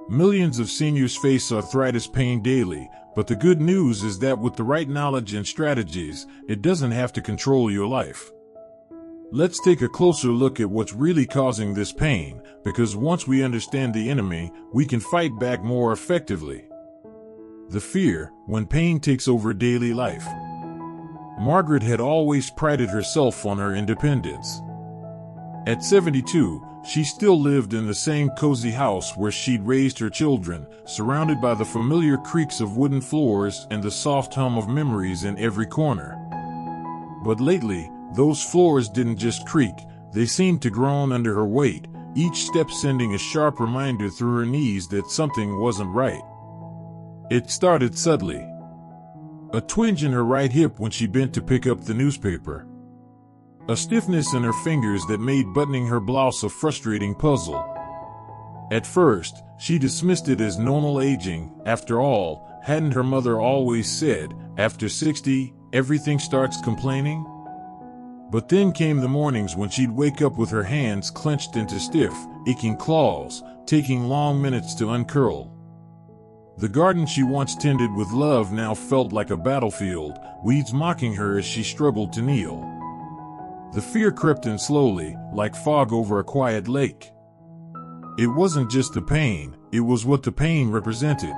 Millions of seniors face arthritis pain daily, but the good news is that with the right knowledge and strategies, it doesn't have to control your life. Let's take a closer look at what's really causing this pain, because once we understand the enemy, we can fight back more effectively. The fear when pain takes over daily life. Margaret had always prided herself on her independence. At 72, she still lived in the same cozy house where she'd raised her children, surrounded by the familiar creaks of wooden floors and the soft hum of memories in every corner. But lately, those floors didn't just creak, they seemed to groan under her weight, each step sending a sharp reminder through her knees that something wasn't right. It started subtly. A twinge in her right hip when she bent to pick up the newspaper. A stiffness in her fingers that made buttoning her blouse a frustrating puzzle. At first, she dismissed it as normal aging. After all, hadn't her mother always said, after 60, everything starts complaining? But then came the mornings when she'd wake up with her hands clenched into stiff, aching claws, taking long minutes to uncurl. The garden she once tended with love now felt like a battlefield, weeds mocking her as she struggled to kneel. The fear crept in slowly, like fog over a quiet lake. It wasn't just the pain, it was what the pain represented.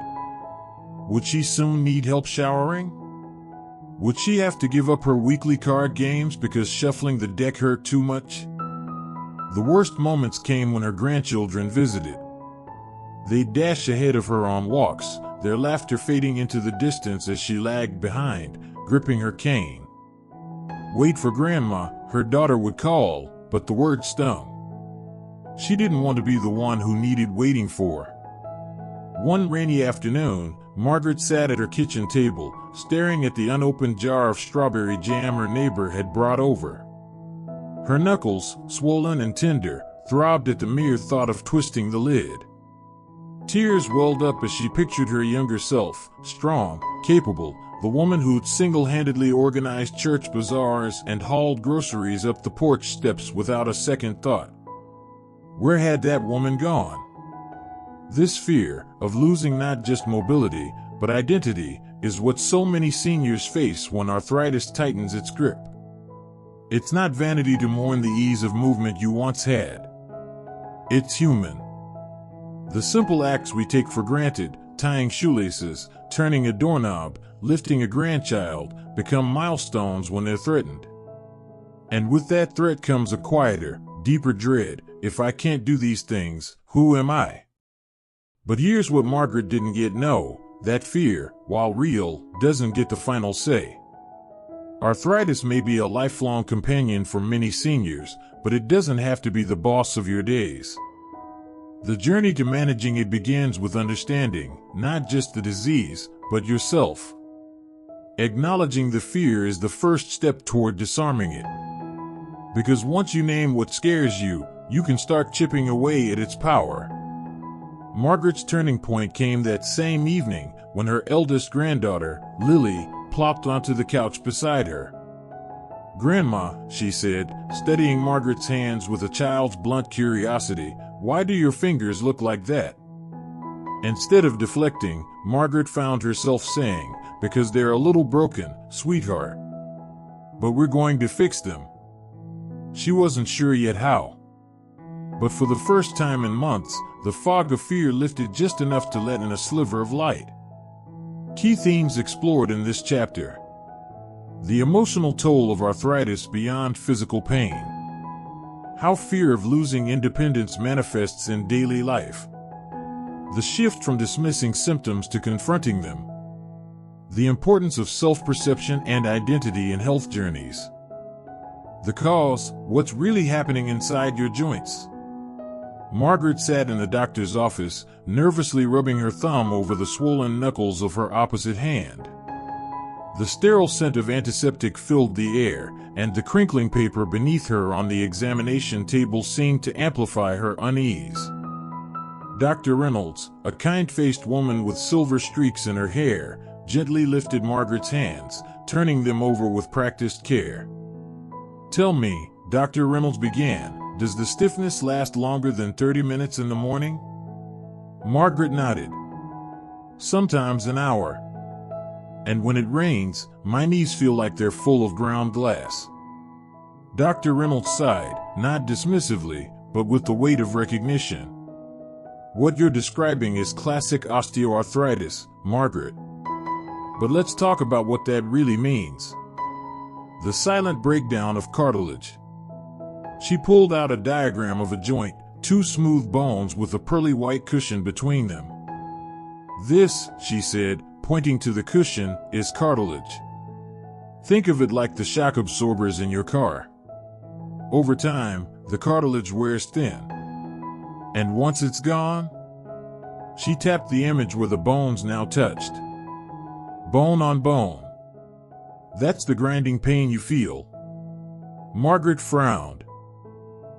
Would she soon need help showering? Would she have to give up her weekly card games because shuffling the deck hurt too much? The worst moments came when her grandchildren visited. They'd dash ahead of her on walks, their laughter fading into the distance as she lagged behind, gripping her cane. Wait for Grandma, her daughter would call, but the word stung. She didn't want to be the one who needed waiting for. One rainy afternoon, Margaret sat at her kitchen table, staring at the unopened jar of strawberry jam her neighbor had brought over. Her knuckles, swollen and tender, throbbed at the mere thought of twisting the lid. Tears welled up as she pictured her younger self, strong, capable, the woman who'd single-handedly organized church bazaars and hauled groceries up the porch steps without a second thought. Where had that woman gone? This fear of losing not just mobility, but identity, is what so many seniors face when arthritis tightens its grip. It's not vanity to mourn the ease of movement you once had. It's human. The simple acts we take for granted, tying shoelaces, turning a doorknob, lifting a grandchild, become milestones when they're threatened. And with that threat comes a quieter, deeper dread. If I can't do these things, who am I? But here's what Margaret didn't yet know. That fear, while real, doesn't get the final say. Arthritis may be a lifelong companion for many seniors, but it doesn't have to be the boss of your days. The journey to managing it begins with understanding, not just the disease, but yourself. Acknowledging the fear is the first step toward disarming it. Because once you name what scares you, you can start chipping away at its power. Margaret's turning point came that same evening when her eldest granddaughter, Lily, plopped onto the couch beside her. "Grandma," she said, studying Margaret's hands with a child's blunt curiosity, "why do your fingers look like that?" Instead of deflecting, Margaret found herself saying, "Because they're a little broken, sweetheart. But we're going to fix them." She wasn't sure yet how. But for the first time in months, the fog of fear lifted just enough to let in a sliver of light. Key themes explored in this chapter. The emotional toll of arthritis beyond physical pain. How fear of losing independence manifests in daily life. The shift from dismissing symptoms to confronting them. The importance of self-perception and identity in health journeys. The cause, what's really happening inside your joints. Margaret sat in the doctor's office, nervously rubbing her thumb over the swollen knuckles of her opposite hand. The sterile scent of antiseptic filled the air, and the crinkling paper beneath her on the examination table seemed to amplify her unease. Dr. Reynolds, a kind-faced woman with silver streaks in her hair, gently lifted Margaret's hands, turning them over with practiced care. "Tell me," Dr. Reynolds began, "does the stiffness last longer than 30 minutes in the morning?" Margaret nodded. Sometimes an hour. And when it rains, my knees feel like they're full of ground glass. Dr. Reynolds sighed, not dismissively, but with the weight of recognition. What you're describing is classic osteoarthritis, Margaret. But let's talk about what that really means. The silent breakdown of cartilage. She pulled out a diagram of a joint, two smooth bones with a pearly white cushion between them. This, she said, pointing to the cushion, is cartilage. Think of it like the shock absorbers in your car. Over time, the cartilage wears thin. And once it's gone, she tapped the image where the bones now touched. Bone on bone. That's the grinding pain you feel. Margaret frowned.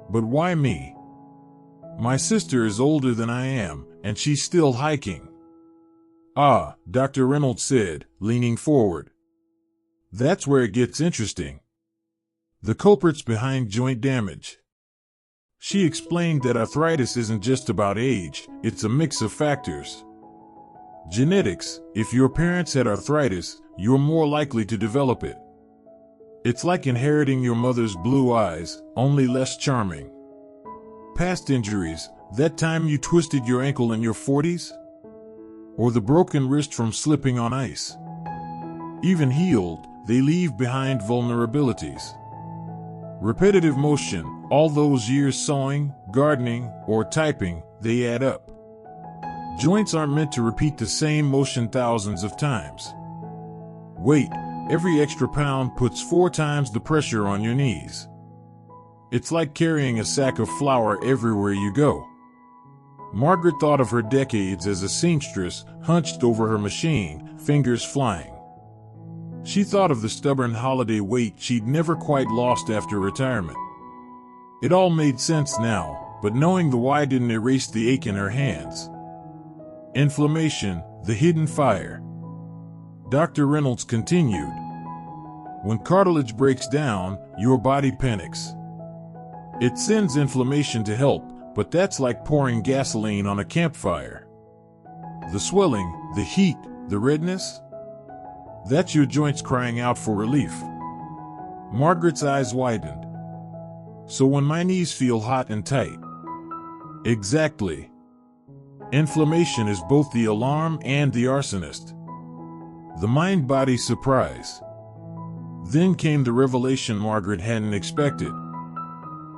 But why me? My sister is older than I am, and she's still hiking. Ah, Dr. Reynolds said, leaning forward. That's where it gets interesting. The culprits behind joint damage. She explained that arthritis isn't just about age, it's a mix of factors. Genetics, if your parents had arthritis, you're more likely to develop it. It's like inheriting your mother's blue eyes, only less charming. Past injuries, that time you twisted your ankle in your 40s? Or the broken wrist from slipping on ice. Even healed, they leave behind vulnerabilities. Repetitive motion, all those years sewing, gardening, or typing, they add up. Joints aren't meant to repeat the same motion thousands of times. Weight, every extra pound puts 4 times the pressure on your knees. It's like carrying a sack of flour everywhere you go. Margaret thought of her decades as a seamstress, hunched over her machine, fingers flying. She thought of the stubborn holiday weight she'd never quite lost after retirement. It all made sense now, but knowing the why didn't erase the ache in her hands. Inflammation, the hidden fire. Dr. Reynolds continued. When cartilage breaks down, your body panics. It sends inflammation to help, but that's like pouring gasoline on a campfire. The swelling, the heat, the redness? That's your joints crying out for relief. Margaret's eyes widened. So when my knees feel hot and tight? Exactly. Inflammation is both the alarm and the arsonist. The mind-body surprise. Then came the revelation Margaret hadn't expected.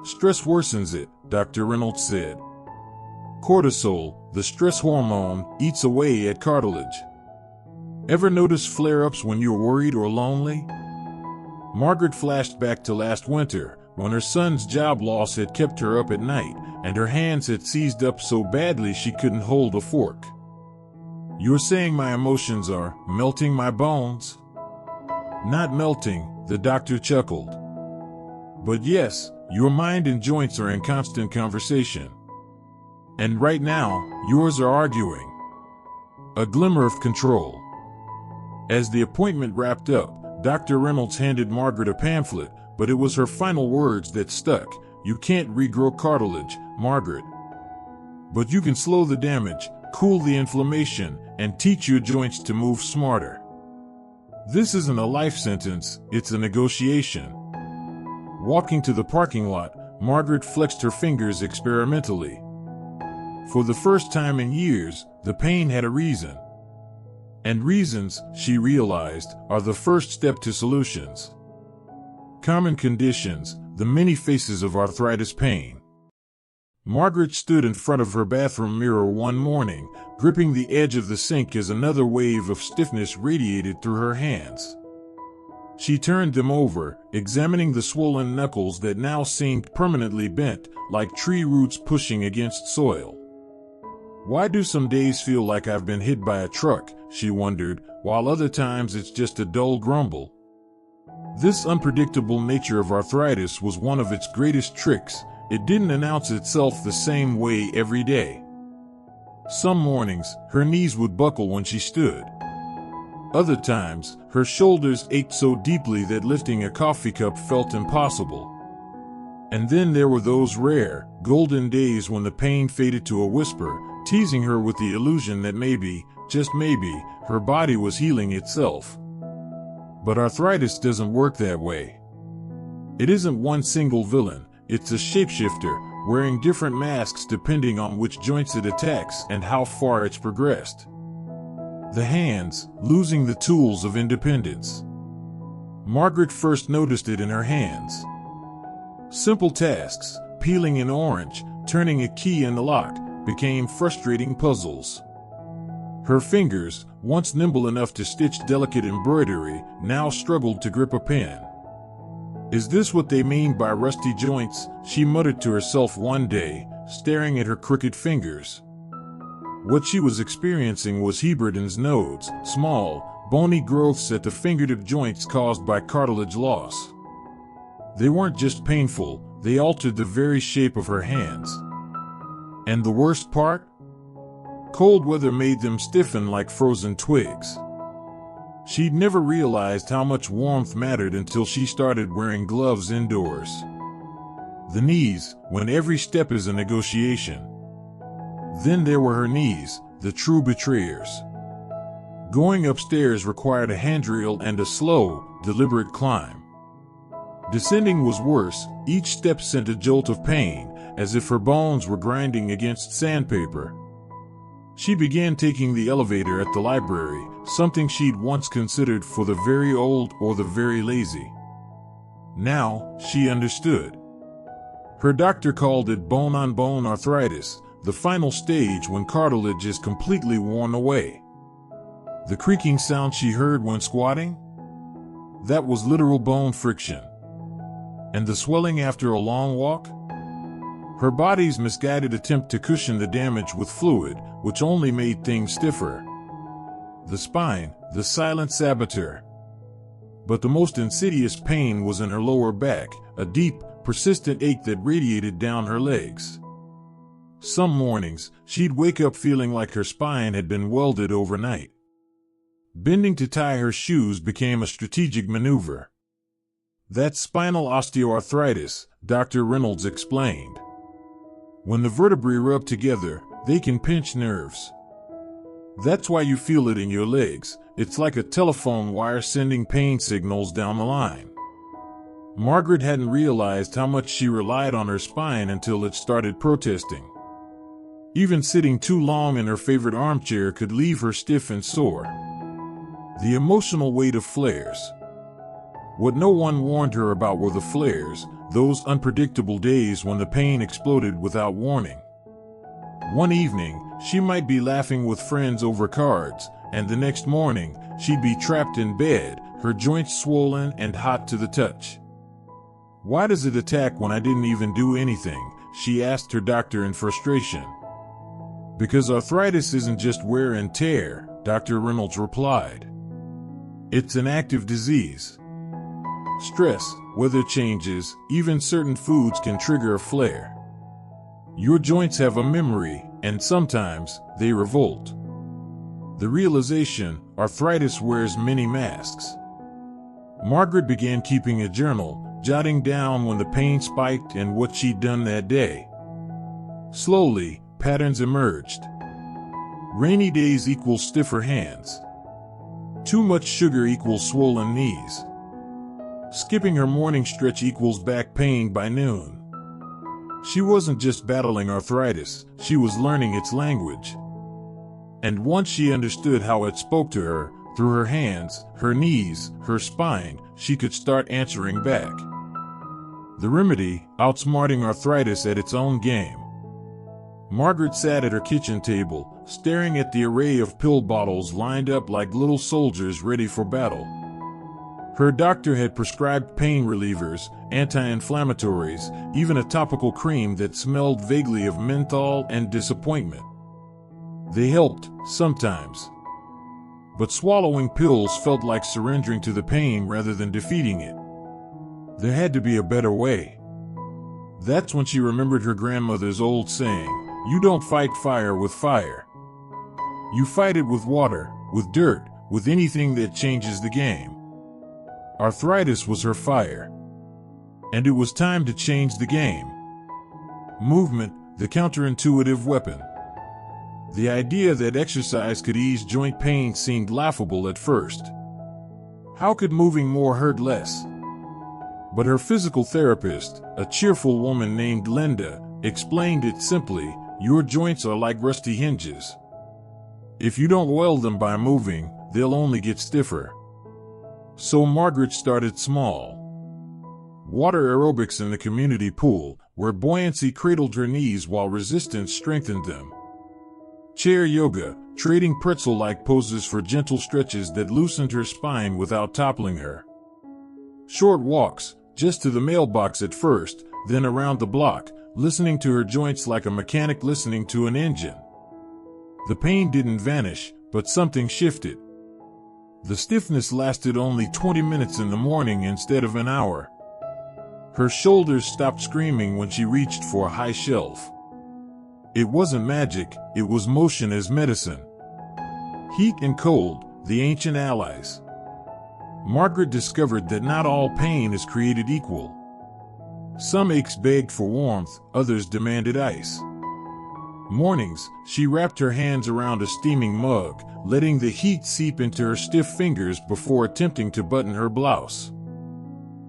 Stress worsens it, Dr. Reynolds said. Cortisol, the stress hormone, eats away at cartilage. Ever notice flare-ups when you're worried or lonely? Margaret flashed back to last winter, when her son's job loss had kept her up at night, and her hands had seized up so badly she couldn't hold a fork. You're saying my emotions are melting my bones? Not melting, the doctor chuckled. But yes, your mind and joints are in constant conversation. And right now, yours are arguing. A glimmer of control. As the appointment wrapped up, Dr. Reynolds handed Margaret a pamphlet, but it was her final words that stuck. You can't regrow cartilage, Margaret. But you can slow the damage, cool the inflammation, and teach your joints to move smarter. This isn't a life sentence, it's a negotiation. Walking to the parking lot, Margaret flexed her fingers experimentally. For the first time in years, the pain had a reason. And reasons, she realized, are the first step to solutions. Common conditions, the many faces of arthritis pain. Margaret stood in front of her bathroom mirror one morning, gripping the edge of the sink as another wave of stiffness radiated through her hands. She turned them over, examining the swollen knuckles that now seemed permanently bent, like tree roots pushing against soil. Why do some days feel like I've been hit by a truck, she wondered, while other times it's just a dull grumble? This unpredictable nature of arthritis was one of its greatest tricks. It didn't announce itself the same way every day. Some mornings, her knees would buckle when she stood. Other times, her shoulders ached so deeply that lifting a coffee cup felt impossible. And then there were those rare, golden days when the pain faded to a whisper, teasing her with the illusion that maybe, just maybe, her body was healing itself. But arthritis doesn't work that way. It isn't one single villain, it's a shapeshifter, wearing different masks depending on which joints it attacks and how far it's progressed. The hands, losing the tools of independence. Margaret first noticed it in her hands. Simple tasks, peeling an orange, turning a key in the lock, became frustrating puzzles. Her fingers, once nimble enough to stitch delicate embroidery, now struggled to grip a pen. "Is this what they mean by rusty joints?" she muttered to herself one day, staring at her crooked fingers. What she was experiencing was Heberden's nodes, small, bony growths at the fingertip joints caused by cartilage loss. They weren't just painful, they altered the very shape of her hands. And the worst part? Cold weather made them stiffen like frozen twigs. She'd never realized how much warmth mattered until she started wearing gloves indoors. The knees, when every step is a negotiation. Then there were her knees, the true betrayers. Going upstairs required a handrail and a slow, deliberate climb. Descending was worse, each step sent a jolt of pain, as if her bones were grinding against sandpaper. She began taking the elevator at the library, something she'd once considered for the very old or the very lazy. Now, she understood. Her doctor called it bone-on-bone arthritis, the final stage when cartilage is completely worn away. The creaking sound she heard when squatting? That was literal bone friction. And the swelling after a long walk? Her body's misguided attempt to cushion the damage with fluid, which only made things stiffer. The spine, the silent saboteur. But the most insidious pain was in her lower back, a deep, persistent ache that radiated down her legs. Some mornings, she'd wake up feeling like her spine had been welded overnight. Bending to tie her shoes became a strategic maneuver. That's spinal osteoarthritis, Dr. Reynolds explained. When the vertebrae rub together, they can pinch nerves. That's why you feel it in your legs. It's like a telephone wire sending pain signals down the line. Margaret hadn't realized how much she relied on her spine until it started protesting. Even sitting too long in her favorite armchair could leave her stiff and sore. The emotional weight of flares. What no one warned her about were the flares, those unpredictable days when the pain exploded without warning. One evening, she might be laughing with friends over cards, and the next morning, she'd be trapped in bed, her joints swollen and hot to the touch. "Why does it attack when I didn't even do anything?" she asked her doctor in frustration. "Because arthritis isn't just wear and tear," Dr. Reynolds replied. "It's an active disease. Stress, weather changes, even certain foods can trigger a flare. Your joints have a memory, and sometimes they revolt." The realization, arthritis wears many masks. Margaret began keeping a journal, jotting down when the pain spiked and what she'd done that day. Slowly, patterns emerged. Rainy days equals stiffer hands. Too much sugar equals swollen knees. Skipping her morning stretch equals back pain by noon. She wasn't just battling arthritis, she was learning its language. And once she understood how it spoke to her, through her hands, her knees, her spine, she could start answering back. The remedy, outsmarting arthritis at its own game. Margaret sat at her kitchen table, staring at the array of pill bottles lined up like little soldiers ready for battle. Her doctor had prescribed pain relievers, anti-inflammatories, even a topical cream that smelled vaguely of menthol and disappointment. They helped, sometimes. But swallowing pills felt like surrendering to the pain rather than defeating it. There had to be a better way. That's when she remembered her grandmother's old saying, "You don't fight fire with fire. You fight it with water, with dirt, with anything that changes the game." Arthritis was her fire. And it was time to change the game. Movement, the counterintuitive weapon. The idea that exercise could ease joint pain seemed laughable at first. How could moving more hurt less? But her physical therapist, a cheerful woman named Linda, explained it simply: your joints are like rusty hinges. If you don't weld them by moving, they'll only get stiffer. So Margaret started small. Water aerobics in the community pool, where buoyancy cradled her knees while resistance strengthened them. Chair yoga, trading pretzel-like poses for gentle stretches that loosened her spine without toppling her. Short walks, just to the mailbox at first, then around the block, listening to her joints like a mechanic listening to an engine. The pain didn't vanish, but something shifted. The stiffness lasted only 20 minutes in the morning instead of an hour. Her shoulders stopped screaming when she reached for a high shelf. It wasn't magic, it was motion as medicine. Heat and cold, the ancient allies. Margaret discovered that not all pain is created equal. Some aches begged for warmth, others demanded ice. Mornings, she wrapped her hands around a steaming mug, letting the heat seep into her stiff fingers before attempting to button her blouse.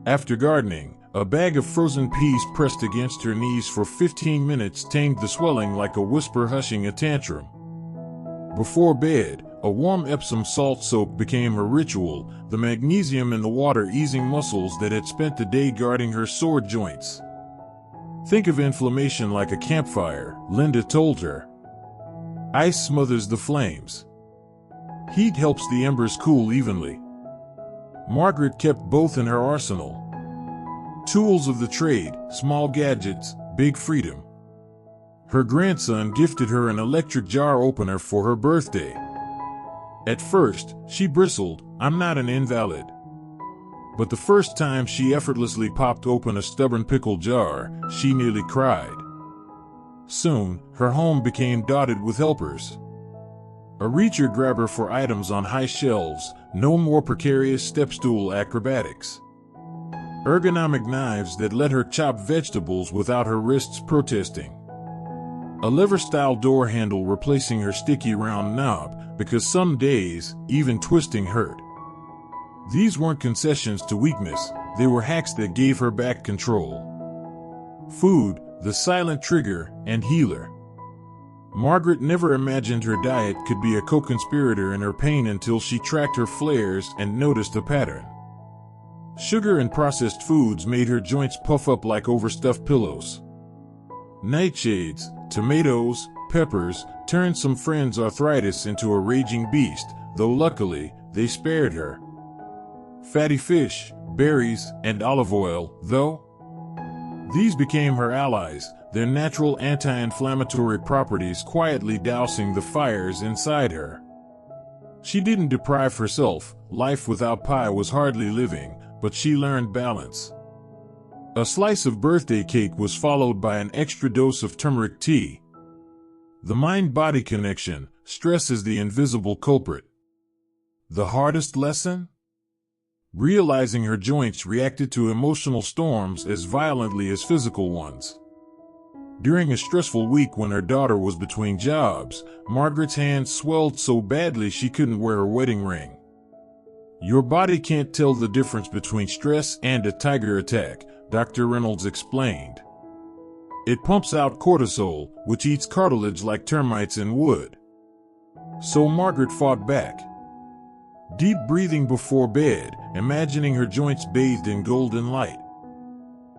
After gardening, a bag of frozen peas pressed against her knees for 15 minutes tamed the swelling like a whisper hushing a tantrum. Before bed, a warm Epsom salt soak became her ritual, the magnesium in the water easing muscles that had spent the day guarding her sore joints. Think of inflammation like a campfire, Linda told her. Ice smothers the flames. Heat helps the embers cool evenly. Margaret kept both in her arsenal. Tools of the trade, small gadgets, big freedom. Her grandson gifted her an electric jar opener for her birthday. At first, she bristled, "I'm not an invalid." But the first time she effortlessly popped open a stubborn pickle jar, she nearly cried. Soon, her home became dotted with helpers. A reacher grabber for items on high shelves, no more precarious step-stool acrobatics. Ergonomic knives that let her chop vegetables without her wrists protesting. A lever-style door handle replacing her sticky round knob, because some days, even twisting hurt. These weren't concessions to weakness, they were hacks that gave her back control. Food, the silent trigger and healer. Margaret never imagined her diet could be a co-conspirator in her pain until she tracked her flares and noticed a pattern. Sugar and processed foods made her joints puff up like overstuffed pillows. Nightshades, tomatoes, peppers, turned some friends' arthritis into a raging beast, though luckily, they spared her. Fatty fish, berries, and olive oil, though? These became her allies, their natural anti-inflammatory properties quietly dousing the fires inside her. She didn't deprive herself, life without pie was hardly living, but she learned balance. A slice of birthday cake was followed by an extra dose of turmeric tea. The mind-body connection, stress is the invisible culprit. The hardest lesson? Realizing her joints reacted to emotional storms as violently as physical ones. During a stressful week when her daughter was between jobs, Margaret's hands swelled so badly she couldn't wear her wedding ring. Your body can't tell the difference between stress and a tiger attack, Dr. Reynolds explained. It pumps out cortisol, which eats cartilage like termites in wood. So Margaret fought back. Deep breathing before bed, imagining her joints bathed in golden light.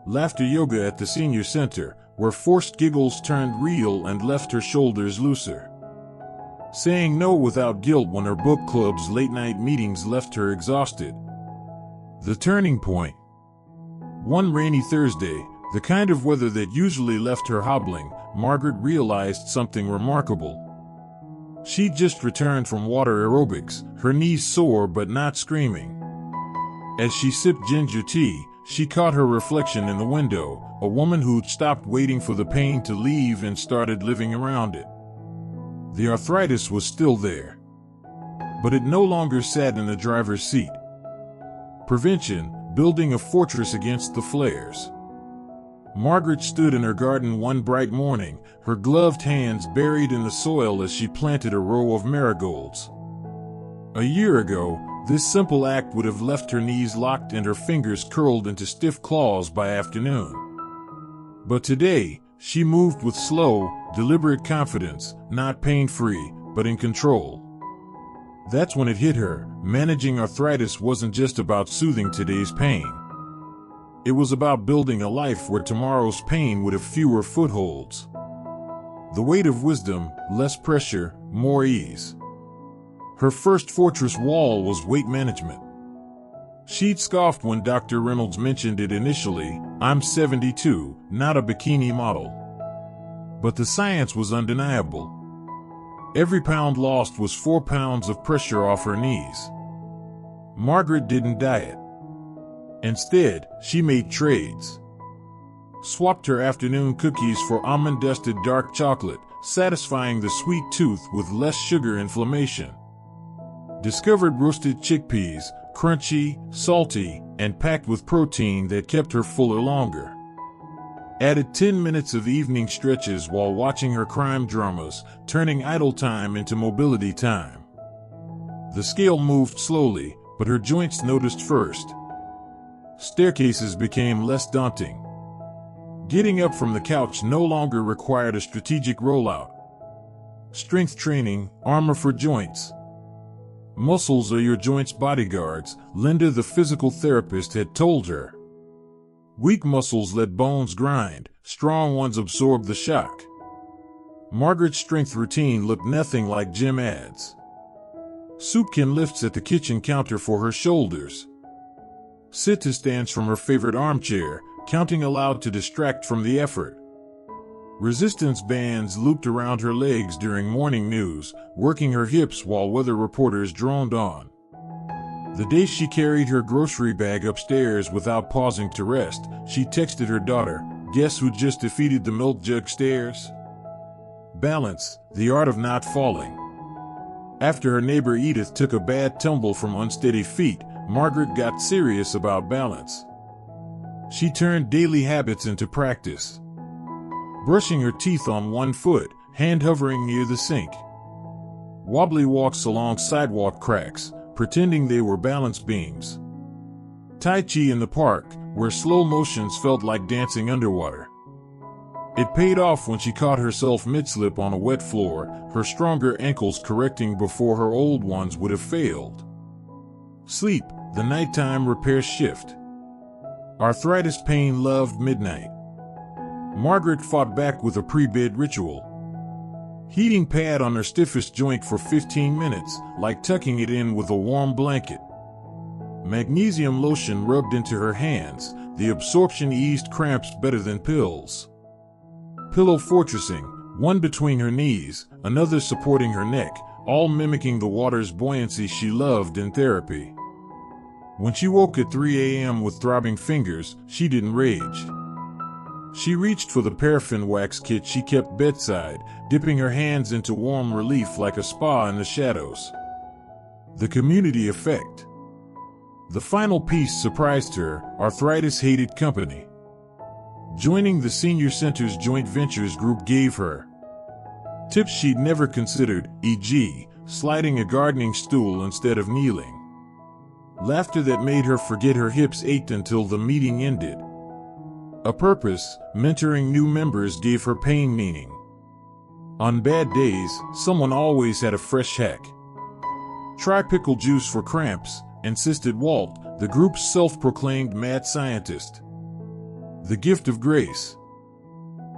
Laughter yoga at the senior center, where forced giggles turned real and left her shoulders looser. Saying no without guilt when her book club's late-night meetings left her exhausted. The turning point. One rainy Thursday, the kind of weather that usually left her hobbling, Margaret realized something remarkable. She'd just returned from water aerobics, her knees sore but not screaming. As she sipped ginger tea, she caught her reflection in the window, a woman who'd stopped waiting for the pain to leave and started living around it. The arthritis was still there, but it no longer sat in the driver's seat. Prevention, building a fortress against the flares. Margaret stood in her garden one bright morning, her gloved hands buried in the soil as she planted a row of marigolds. A year ago, this simple act would have left her knees locked and her fingers curled into stiff claws by afternoon. But today, she moved with slow, deliberate confidence, not pain-free, but in control. That's when it hit her. Managing arthritis wasn't just about soothing today's pain. It was about building a life where tomorrow's pain would have fewer footholds. The weight of wisdom, less pressure, more ease. Her first fortress wall was weight management. She'd scoffed when Dr. Reynolds mentioned it initially. I'm 72, not a bikini model. But the science was undeniable. Every pound lost was 4 pounds of pressure off her knees. Margaret didn't diet. Instead, she made trades. Swapped her afternoon cookies for almond-dusted dark chocolate, satisfying the sweet tooth with less sugar inflammation. Discovered roasted chickpeas, crunchy, salty, and packed with protein that kept her fuller longer. Added 10 minutes of evening stretches while watching her crime dramas, turning idle time into mobility time. The scale moved slowly, but her joints noticed first. Staircases became less daunting. Getting up from the couch no longer required a strategic rollout. Strength training, armor for joints. Muscles are your joints' bodyguards, Linda the physical therapist had told her. Weak muscles let bones grind, strong ones absorb the shock. Margaret's strength routine looked nothing like gym ads. Soupkin lifts at the kitchen counter for her shoulders. Sit-to-stands from her favorite armchair, counting aloud to distract from the effort. Resistance bands looped around her legs during morning news, working her hips while weather reporters droned on. The day she carried her grocery bag upstairs without pausing to rest, she texted her daughter, "Guess who just defeated the milk jug stairs?" Balance, the art of not falling. After her neighbor Edith took a bad tumble from unsteady feet, Margaret got serious about balance. She turned daily habits into practice. Brushing her teeth on one foot, hand hovering near the sink. Wobbly walks along sidewalk cracks, pretending they were balance beams. Tai Chi in the park, where slow motions felt like dancing underwater. It paid off when she caught herself mid-slip on a wet floor, her stronger ankles correcting before her old ones would have failed. Sleep, the nighttime repair shift. Arthritis pain loved midnight. Margaret fought back with a pre-bed ritual. Heating pad on her stiffest joint for 15 minutes, like tucking it in with a warm blanket. Magnesium lotion rubbed into her hands, the absorption eased cramps better than pills. Pillow fortressing, one between her knees, another supporting her neck, all mimicking the water's buoyancy she loved in therapy. When she woke at 3 a.m. with throbbing fingers, she didn't rage. She reached for the paraffin wax kit she kept bedside, dipping her hands into warm relief like a spa in the shadows. The community effect. The final piece surprised her. Arthritis hated company. Joining the Senior Center's Joint Ventures group gave her tips she'd never considered, e.g., sliding a gardening stool instead of kneeling. Laughter that made her forget her hips ached until the meeting ended. A purpose, mentoring new members gave her pain meaning. On bad days, someone always had a fresh hack. Try pickle juice for cramps, insisted Walt, the group's self-proclaimed mad scientist. The gift of grace.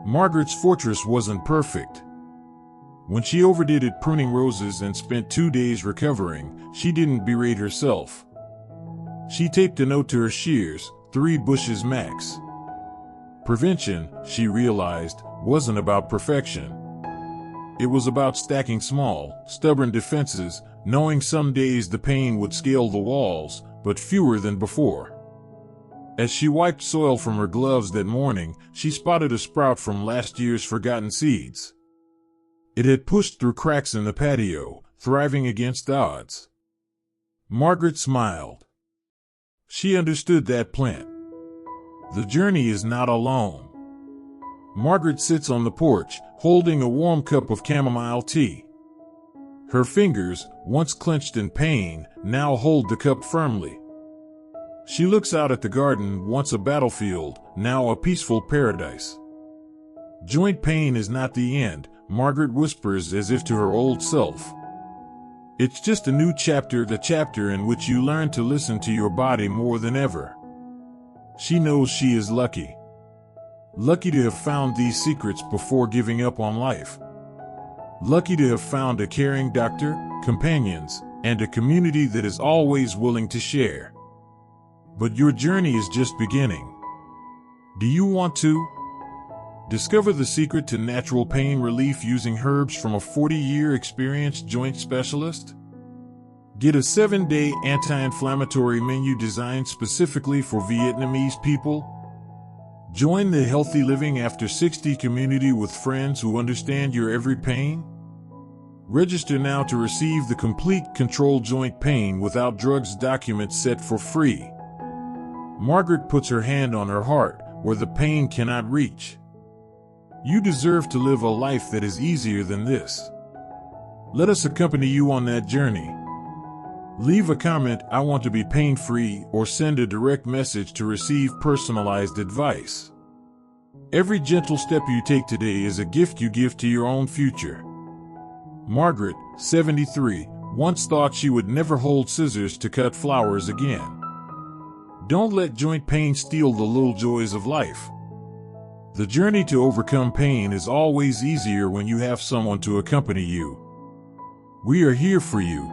Margaret's fortress wasn't perfect. When she overdid it pruning roses and spent 2 days recovering, she didn't berate herself. She taped a note to her shears, 3 bushes max. Prevention, she realized, wasn't about perfection. It was about stacking small, stubborn defenses, knowing some days the pain would scale the walls, but fewer than before. As she wiped soil from her gloves that morning, she spotted a sprout from last year's forgotten seeds. It had pushed through cracks in the patio, thriving against odds. Margaret smiled. She understood that plant. The journey is not alone. Margaret sits on the porch, holding a warm cup of chamomile tea. Her fingers, once clenched in pain, now hold the cup firmly. She looks out at the garden, once a battlefield, now a peaceful paradise. Joint pain is not the end, Margaret whispers as if to her old self. It's just a new chapter, the chapter in which you learn to listen to your body more than ever. She knows she is lucky. Lucky to have found these secrets before giving up on life. Lucky to have found a caring doctor, companions, and a community that is always willing to share. But your journey is just beginning. Do you want to? Discover the secret to natural pain relief using herbs from a 40-year experienced joint specialist? Get a 7-day anti-inflammatory menu designed specifically for Vietnamese people? Join the Healthy Living After 60 community with friends who understand your every pain? Register now to receive the complete Control Joint Pain Without Drugs document set for free. Margaret puts her hand on her heart, where the pain cannot reach. You deserve to live a life that is easier than this. Let us accompany you on that journey. Leave a comment, "I want to be pain-free," or send a direct message to receive personalized advice. Every gentle step you take today is a gift you give to your own future. Margaret, 73, once thought she would never hold scissors to cut flowers again. Don't let joint pain steal the little joys of life. The journey to overcome pain is always easier when you have someone to accompany you. We are here for you.